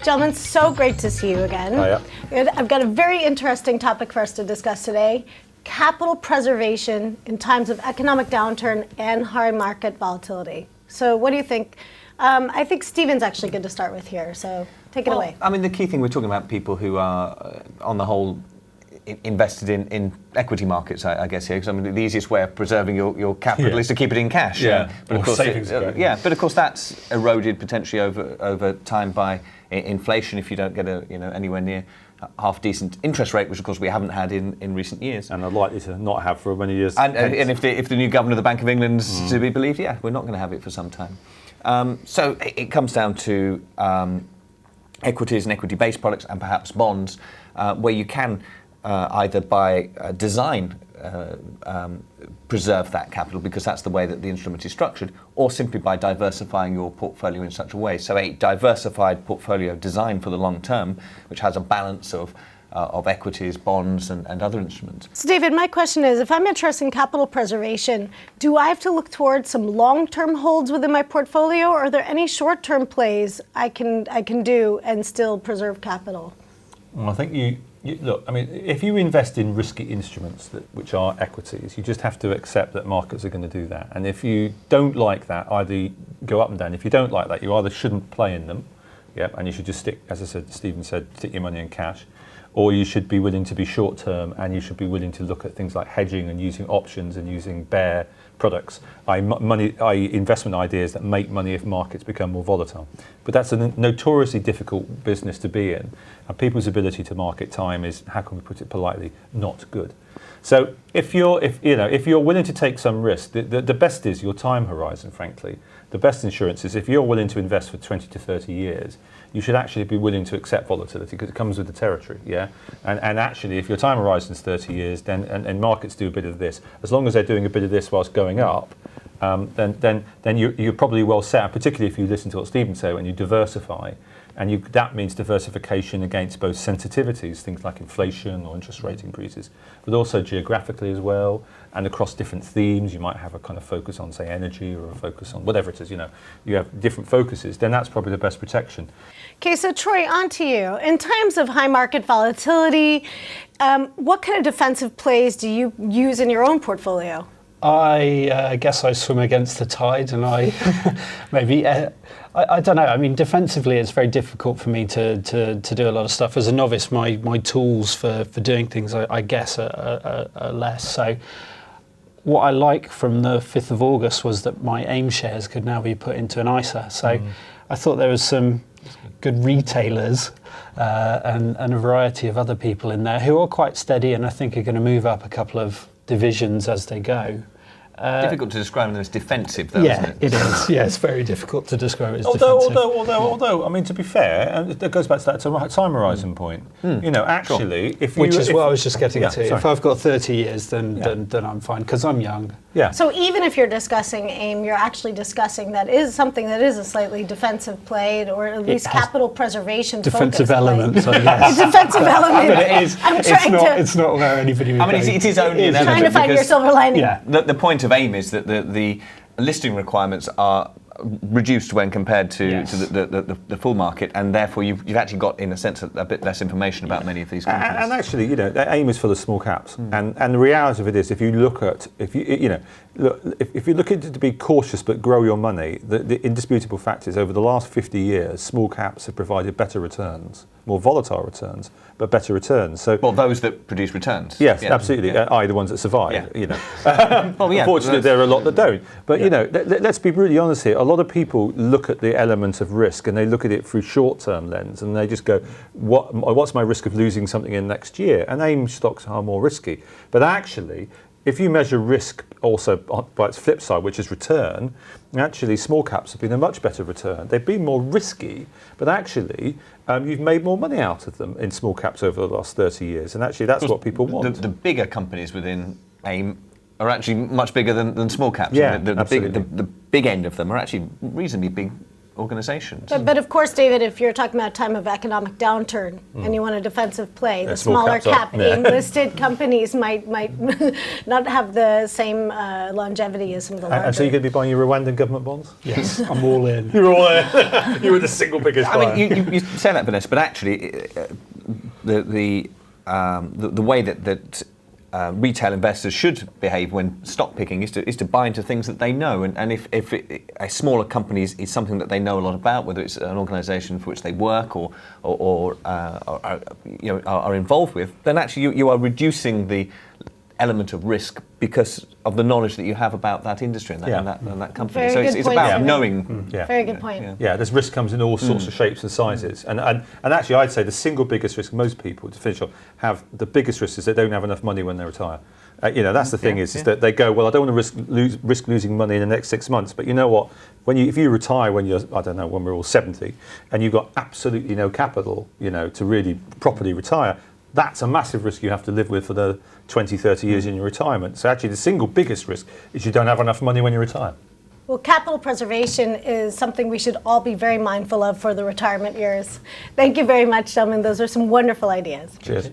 Gentlemen, so great to see you again. Hiya. I've got a very interesting topic for us to discuss today. Capital preservation in times of economic downturn and high market volatility. So what do you think? I think Stephen's actually good to start with here, so take it away. I mean, the key thing, we're talking about people who are, on the whole, invested in equity markets, I guess, here, because I mean, the easiest way of preserving your capital is to keep it in cash. But of course, savings but of course that's eroded potentially over time by inflation if you don't get anywhere near half decent interest rate, which of course we haven't had in recent years, and are likely to not have for many years. And if the new governor of the Bank of England's to be believed, we're not going to have it for some time. So it comes down to equities and equity-based products, and perhaps bonds, where you can either by design preserve that capital, because that's the way that the instrument is structured, or simply by diversifying your portfolio in such a way. So a diversified portfolio designed for the long term, which has a balance of equities, bonds, and other instruments. So David, my question is, if I'm interested in capital preservation, do I have to look towards some long-term holds within my portfolio, or are there any short-term plays I can do and still preserve capital? Well, I think you look, I mean, if you invest in risky instruments which are equities, you just have to accept that markets are going to do that. And if you don't like that, either go up and down. If you don't like that, you either shouldn't play in them, and you should just stick, as I said, Stephen said, stick your money in cash, or you should be willing to be short term, and you should be willing to look at things like hedging and using options and using bear products, investment ideas that make money if markets become more volatile. But that's a notoriously difficult business to be in, and people's ability to market time is, how can we put it politely, not good. So if you're willing to take some risk, the best is your time horizon, frankly. The best insurance is if you're willing to invest for 20 to 30 years, you should actually be willing to accept volatility, because it comes with the territory, And actually, if your time horizon is 30 years, then and markets do a bit of this, as long as they're doing a bit of this whilst going up, then you're probably well set, particularly if you listen to what Stephen said, when you diversify. And that means diversification against both sensitivities, things like inflation or interest rate increases, but also geographically as well, and across different themes. You might have a kind of focus on, say, energy, or a focus on whatever it is, you have different focuses, then that's probably the best protection. Okay, so Troy, on to you. In times of high market volatility, what kind of defensive plays do you use in your own portfolio? I guess I swim against the tide, and I maybe I don't know. I mean, defensively, it's very difficult for me to do a lot of stuff. As a novice, my tools for doing things, I guess, are less. So what I like from the 5th of August was that my AIM shares could now be put into an ISA. So I thought there was some good retailers and a variety of other people in there who are quite steady, and I think are going to move up a couple of divisions as they go. Difficult to describe them as defensive, though, isn't it? It is. Yeah, it's very difficult to describe it as defensive. Although, I mean, to be fair, and that goes back to that time horizon point. Actually, if you, which is what I was just getting to. Sorry. If I've got 30 years, then I'm fine, because I'm young. Yeah. So even if you're discussing AIM, you're actually discussing that is something that is a slightly defensive play, or at least capital preservation defensive element. So yes. A defensive element. But it is. It's not where anybody would go. It is only an element. Trying to find your silver lining. Yeah. The point of AIM is that the listing requirements are reduced when compared to the full market, and therefore you've actually got, in a sense, a bit less information about many of these companies. And actually, AIM is full of small caps, and the reality of it is, if you look at if you're looking to be cautious but grow your money, the indisputable fact is, over the last 50 years, small caps have provided better returns, more volatile returns, but better returns. So, well, those that produce returns. Yes, absolutely. The ones that survive. Well, unfortunately, there are a lot that don't. But let's be brutally honest here. A lot of people look at the element of risk, and they look at it through short-term lens, and they just go, "What's my risk of losing something in next year?" And AIM stocks are more risky. But actually, if you measure risk also by its flip side, which is return, actually small caps have been a much better return. They've been more risky, but actually you've made more money out of them in small caps over the last 30 years. And actually that's what people want. The bigger companies within AIM are actually much bigger than small caps. Yeah, the big end of them are actually reasonably big organisations. But of course, David, if you're talking about a time of economic downturn and you want a defensive play, the small smaller caps up. cap AIM-listed companies might not have the same longevity as some of the larger. And so you're going to be buying your Rwandan government bonds? Yes, I'm all in. You're all in. You were the single biggest buyer. I mean, you say that, Vanessa, but actually, the way that retail investors should behave when stock picking is to buy into things that they know, and if a smaller company is something that they know a lot about, whether it's an organisation for which they work or are involved with, then actually you are reducing the element of risk because of the knowledge that you have about that industry and that company. Very So good it's point, about Simon. knowing. Very good point. Yeah, there's risk comes in all sorts of shapes and sizes. And actually, I'd say the single biggest risk most people, to finish off, have the biggest risk is they don't have enough money when they retire. That's the thing is that they go, well, I don't want to risk losing money in the next 6 months. But you know what? If you retire when you're, I don't know, when we're all 70, and you've got absolutely no capital, to really properly retire, that's a massive risk you have to live with for the 20, 30 years in your retirement. So actually the single biggest risk is you don't have enough money when you retire. Well, capital preservation is something we should all be very mindful of for the retirement years. Thank you very much, gentlemen. Those are some wonderful ideas. Cheers.